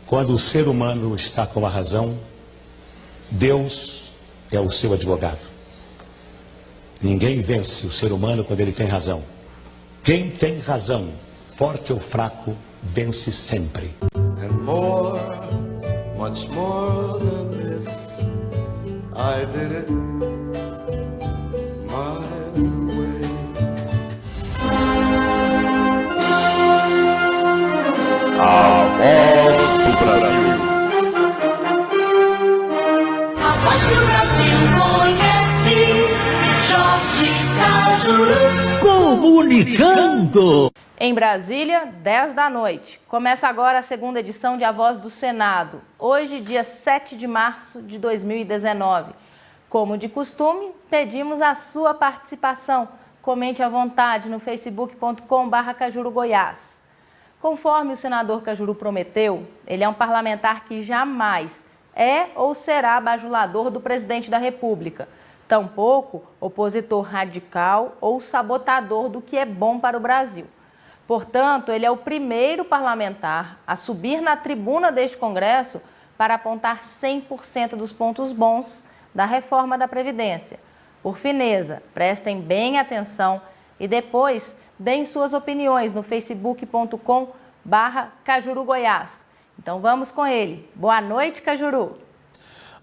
Quando o ser humano está com a razão, Deus é o seu advogado. Ninguém vence o ser humano quando ele tem razão. Quem tem razão, forte ou fraco, vence sempre. And more, much more than this, I did it my way. A voz do Brasil. A voz que o Brasil conhece, Jorge Cajuru. Comunicando. Em Brasília, 10 da noite. Começa agora a segunda edição de A Voz do Senado. Hoje, dia 7 de março de 2019. Como de costume, pedimos a sua participação. Comente à vontade no facebook.com/CajuruGoiás. Conforme o senador Cajuru prometeu, ele é um parlamentar que jamais é ou será bajulador do presidente da República. Tampouco opositor radical ou sabotador do que é bom para o Brasil. Portanto, ele é o primeiro parlamentar a subir na tribuna deste Congresso para apontar 100% dos pontos bons da reforma da Previdência. Por fineza, prestem bem atenção e depois deem suas opiniões no facebook.com/CajuruGoiás. Então vamos com ele. Boa noite, Cajuru.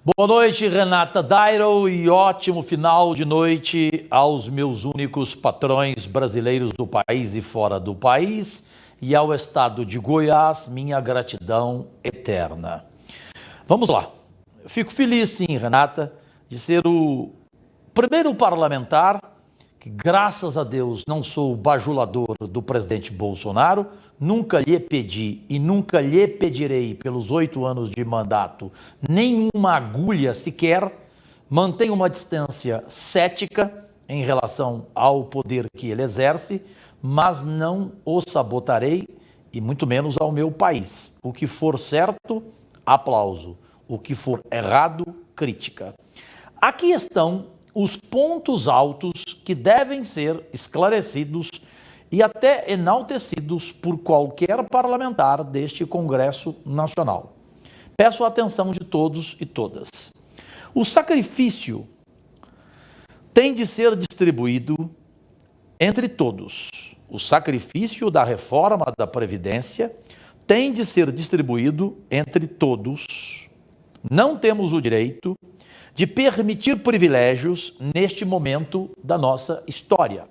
Boa noite, Renata Dairo, e ótimo final de noite aos meus únicos patrões brasileiros do país e fora do país, e ao estado de Goiás, minha gratidão eterna. Vamos lá. Fico feliz, sim, Renata, de ser o primeiro parlamentar que, graças a Deus, não sou o bajulador do presidente Bolsonaro, nunca lhe pedi e nunca lhe pedirei, pelos 8 anos de mandato, nenhuma agulha sequer. Mantenho uma distância cética em relação ao poder que ele exerce, mas não o sabotarei e muito menos ao meu país. O que for certo, aplauso. O que for errado, crítica. Aqui estão os pontos altos que devem ser esclarecidos e até enaltecidos por qualquer parlamentar deste Congresso Nacional. Peço a atenção de todos e todas. O sacrifício tem de ser distribuído entre todos. O sacrifício da reforma da Previdência tem de ser distribuído entre todos. Não temos o direito de permitir privilégios neste momento da nossa história.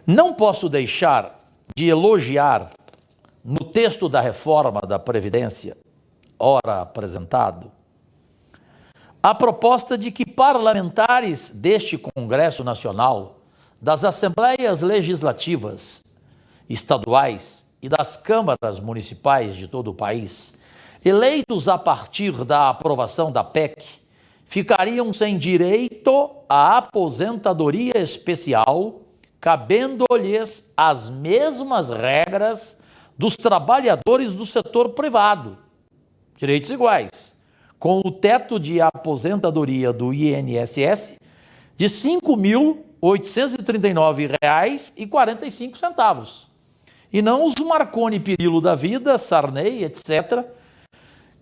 Não posso deixar de elogiar, no texto da reforma da Previdência, ora apresentado, a proposta de que parlamentares deste Congresso Nacional, das Assembleias Legislativas estaduais e das câmaras municipais de todo o país, eleitos a partir da aprovação da PEC, ficariam sem direito à aposentadoria especial, cabendo-lhes as mesmas regras dos trabalhadores do setor privado, direitos iguais, com o teto de aposentadoria do INSS de R$ 5.839,45, e não os Marconi Perillo da vida, Sarney, etc.,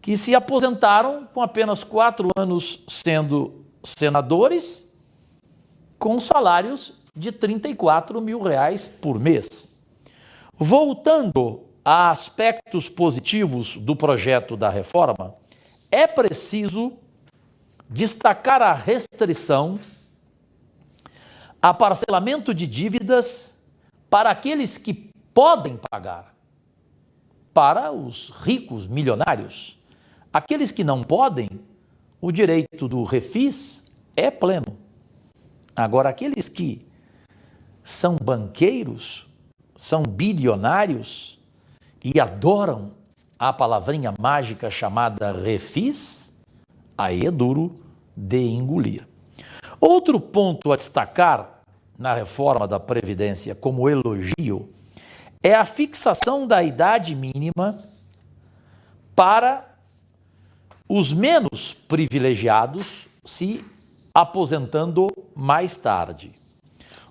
que se aposentaram com apenas 4 anos sendo senadores, com salários de R$ 34 mil por mês. Voltando a aspectos positivos do projeto da reforma, é preciso destacar a restrição a parcelamento de dívidas para aqueles que podem pagar, para os ricos milionários. Aqueles que não podem, o direito do refis é pleno. Agora, aqueles que são banqueiros, são bilionários e adoram a palavrinha mágica chamada refis, aí é duro de engolir. Outro ponto a destacar na reforma da Previdência como elogio é a fixação da idade mínima para os menos privilegiados se aposentando mais tarde.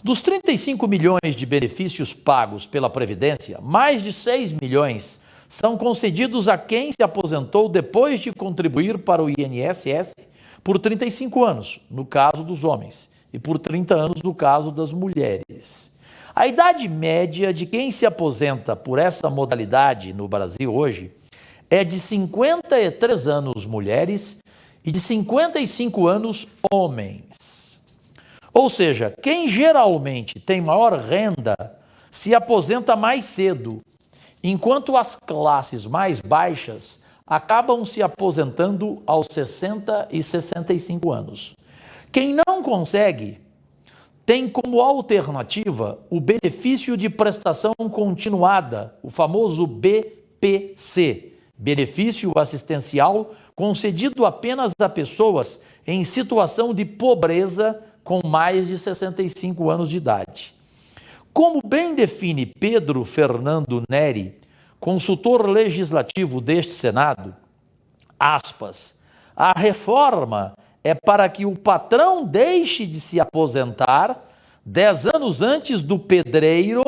Dos 35 milhões de benefícios pagos pela Previdência, mais de 6 milhões são concedidos a quem se aposentou depois de contribuir para o INSS por 35 anos, no caso dos homens, e por 30 anos no caso das mulheres. A idade média de quem se aposenta por essa modalidade no Brasil hoje é de 53 anos mulheres e de 55 anos homens. Ou seja, quem geralmente tem maior renda se aposenta mais cedo, enquanto as classes mais baixas acabam se aposentando aos 60 e 65 anos. Quem não consegue tem como alternativa o benefício de prestação continuada, o famoso BPC, benefício assistencial concedido apenas a pessoas em situação de pobreza com mais de 65 anos de idade. Como bem define Pedro Fernando Neri, consultor legislativo deste Senado, aspas, a reforma é para que o patrão deixe de se aposentar 10 anos antes do pedreiro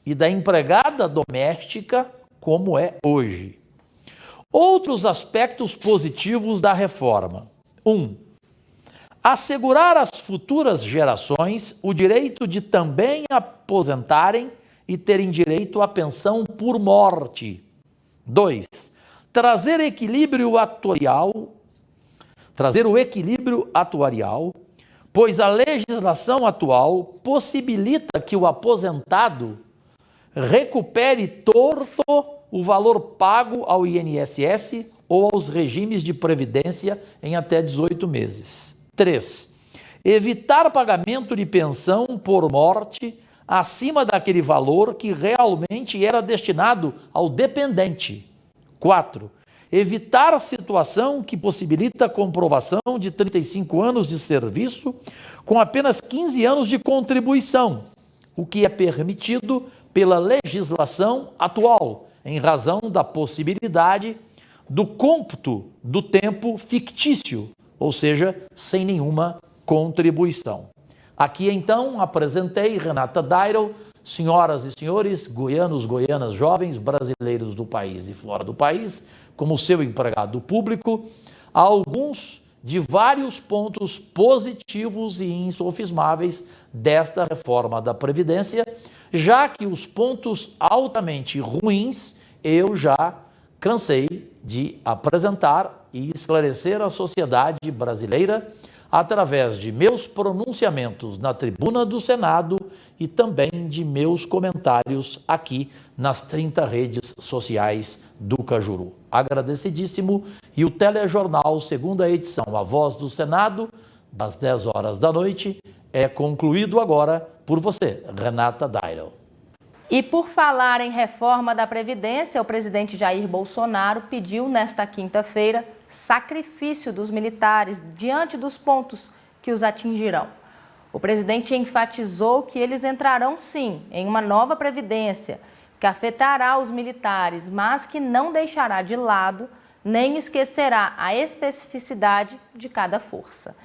e da empregada doméstica, como é hoje. Outros aspectos positivos da reforma. 1. Assegurar às futuras gerações o direito de também aposentarem e terem direito à pensão por morte. 2. Trazer o equilíbrio atuarial, pois a legislação atual possibilita que o aposentado recupere torto o valor pago ao INSS ou aos regimes de previdência em até 18 meses. 3. Evitar pagamento de pensão por morte acima daquele valor que realmente era destinado ao dependente. 4. Evitar a situação que possibilita a comprovação de 35 anos de serviço com apenas 15 anos de contribuição, o que é permitido pela legislação atual, em razão da possibilidade do cômputo do tempo fictício, ou seja, sem nenhuma contribuição. Aqui então apresentei Renata Dairo, senhoras e senhores, goianos, goianas, jovens, brasileiros do país e fora do país, como seu empregado público, alguns de vários pontos positivos e insofismáveis desta reforma da Previdência, já que os pontos altamente ruins eu já cansei de apresentar e esclarecer à sociedade brasileira através de meus pronunciamentos na tribuna do Senado e também de meus comentários aqui nas 30 redes sociais do Cajuru. Agradecidíssimo, e o telejornal, segunda edição, A Voz do Senado, das 10 horas da noite, é concluído agora por você, Renata Dairo. E por falar em reforma da Previdência, o presidente Jair Bolsonaro pediu nesta quinta-feira sacrifício dos militares diante dos pontos que os atingirão. O presidente enfatizou que eles entrarão sim em uma nova Previdência que afetará os militares, mas que não deixará de lado nem esquecerá a especificidade de cada força.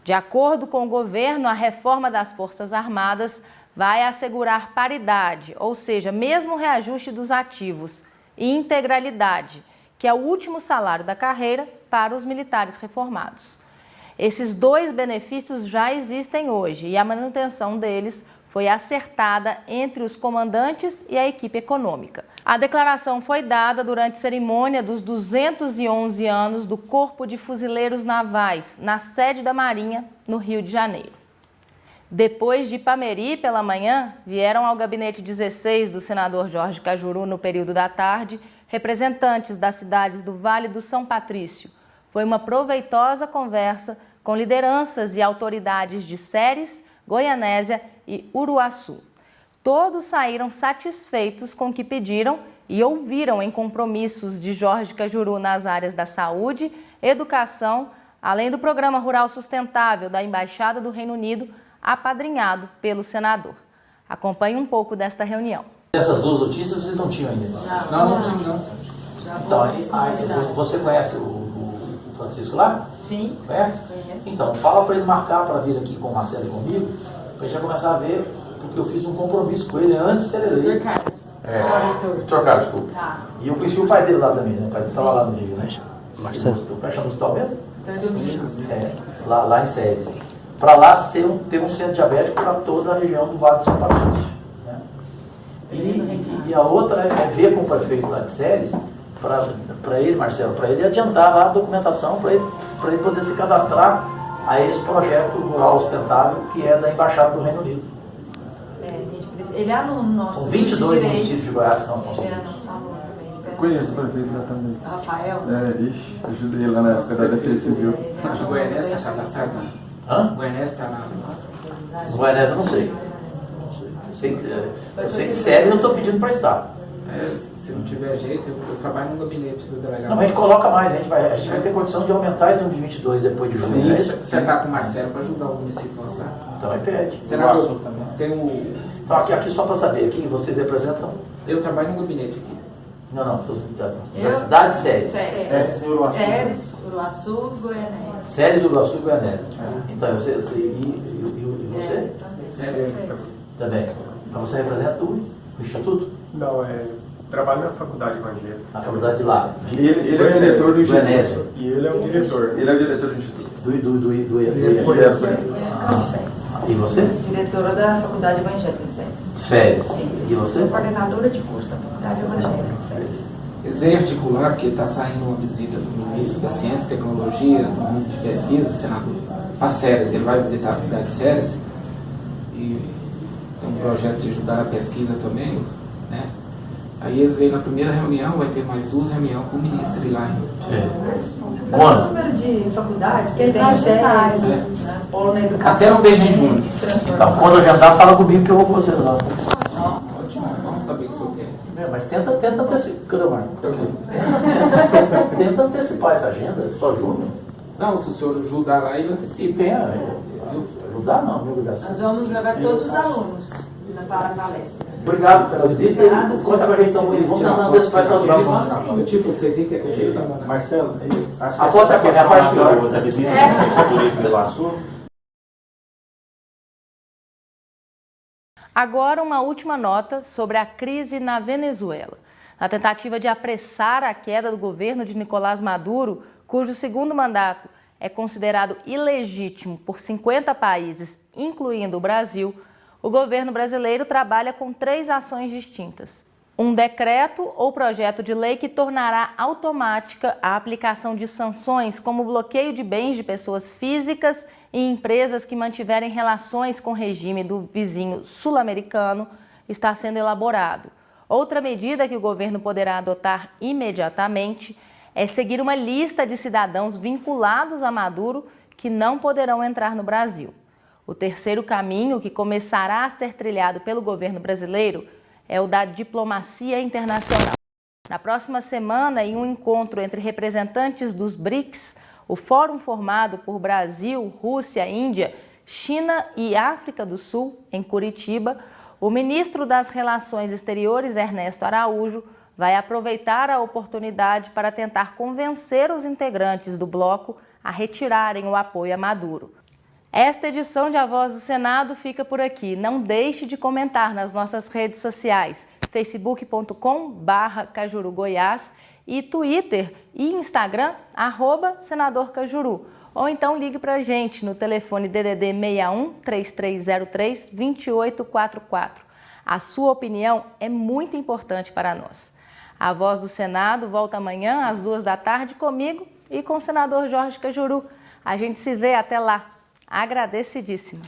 De acordo com o governo, a reforma das Forças Armadas vai assegurar paridade, ou seja, mesmo reajuste dos ativos, e integralidade, que é o último salário da carreira para os militares reformados. Esses dois benefícios já existem hoje e a manutenção deles foi acertada entre os comandantes e a equipe econômica. A declaração foi dada durante a cerimônia dos 211 anos do Corpo de Fuzileiros Navais, na sede da Marinha, no Rio de Janeiro. Depois de Ipameri, pela manhã, vieram ao gabinete 16 do senador Jorge Cajuru, no período da tarde, representantes das cidades do Vale do São Patrício. Foi uma proveitosa conversa com lideranças e autoridades de Ceres, Goianésia e Uruaçu. Todos saíram satisfeitos com o que pediram e ouviram em compromissos de Jorge Cajuru nas áreas da saúde, educação, além do Programa Rural Sustentável da Embaixada do Reino Unido, apadrinhado pelo senador. Acompanhe um pouco desta reunião. Essas duas notícias vocês não tinham ainda? Não. Então, você conhece o Francisco lá? Sim. Conhece? Conheço. Então, fala para ele marcar para vir aqui com o Marcelo e comigo, para a gente já começar a ver, porque eu fiz um compromisso com ele antes de ser eleito. Dr. Carlos. Vitor Carlos, desculpa. Tá. E eu conheci o pai dele lá também, né? O pai dele estava lá no dia, né? Marcelo. O pai chama o hospital mesmo? Então, Domingos. Lá em Séries. Para lá ter um centro diabético para toda a região do Vale do São Patrício. Né? E a outra é ver com o prefeito lá de Séries, para ele, Marcelo, para ele adiantar lá a documentação, para ele poder se cadastrar a esse projeto rural sustentável que é da Embaixada do Reino Unido. Ele é aluno nosso. São 22 municípios de Goiás que não Ele conseguem. é nosso aluno também. Conheço o prefeito lá também. Rafael. Ixi, ajudei ele lá na época da Defesa Civil. O Goianese está cadastrado? Hã? O Goianese está lá. No Goianese eu não sei. Eu sei que sério eu estou pedindo para estar. Se não tiver jeito, eu trabalho no gabinete do delegado. Não, a gente coloca mais, a gente vai ter condição de aumentar esse número de 22 depois de junho. Né? Você está com o Marcelo para ajudar o município a mostrar. Então aí pede. Senador, tem Então aqui só para saber, aqui vocês representam? Eu trabalho no gabinete aqui. Não, da cidade de Séries. Séries, Uruaçu, Goianese. Séries, Uruaçu e Goianese. Então, e você? Também. Então você representa o Instituto? Não, trabalho na faculdade evangélica. Na faculdade de lá. Ele é o diretor do Goianese. Instituto. E ele é o diretor. Ele é o diretor do Instituto. Do E você? Diretora da Faculdade Evangélica de Séries. Séries. Sim. E você? Coordenadora de curso da Faculdade Evangélica de Séries. Eles vêm articular, porque está saindo uma visita do ministro da Ciência e Tecnologia, do mundo de pesquisa, senador, a Séries. Ele vai visitar a cidade de Séries e tem um projeto de ajudar a pesquisa também, né? Aí eles vêm na primeira reunião, vai ter mais 2 reuniões com o ministro lá. O número de faculdades que ele tem Séries, né? Polo na educação. Até no mês de junho. Então, quando adiantar, fala comigo que eu vou fazer lá. Ótimo, vamos saber o que o senhor quer. Mas tenta antecipar. Cadê o Marco? Tenta antecipar essa agenda, só junho. Não, se o senhor ajudar lá, ele antecipa. Ajudar não, minha obrigação. Nós vamos levar todos os alunos para a palestra. Obrigado pela visita. Conta com a gente então. Vamos tentar antecipar essa audiência. Eu tive vocês aí que é que eu tive. Marcelo, a foto aqui é a parte pior. Da visita do turismo do Iguaçu. Agora, uma última nota sobre a crise na Venezuela. Na tentativa de apressar a queda do governo de Nicolás Maduro, cujo segundo mandato é considerado ilegítimo por 50 países, incluindo o Brasil, o governo brasileiro trabalha com 3 ações distintas. Um decreto ou projeto de lei que tornará automática a aplicação de sanções como bloqueio de bens de pessoas físicas e empresas que mantiverem relações com o regime do vizinho sul-americano está sendo elaborado. Outra medida que o governo poderá adotar imediatamente é seguir uma lista de cidadãos vinculados a Maduro que não poderão entrar no Brasil. O terceiro caminho, que começará a ser trilhado pelo governo brasileiro, é o da diplomacia internacional. Na próxima semana, em um encontro entre representantes dos BRICS, o fórum formado por Brasil, Rússia, Índia, China e África do Sul, em Curitiba, o ministro das Relações Exteriores, Ernesto Araújo, vai aproveitar a oportunidade para tentar convencer os integrantes do bloco a retirarem o apoio a Maduro. Esta edição de A Voz do Senado fica por aqui. Não deixe de comentar nas nossas redes sociais, facebook.com/CajuruGoiás e Twitter e Instagram, @SenadorCajuru. Ou então ligue para a gente no telefone DDD 61 3303 2844. A sua opinião é muito importante para nós. A Voz do Senado volta amanhã às 2 da tarde comigo e com o senador Jorge Cajuru. A gente se vê até lá. Agradecidíssima.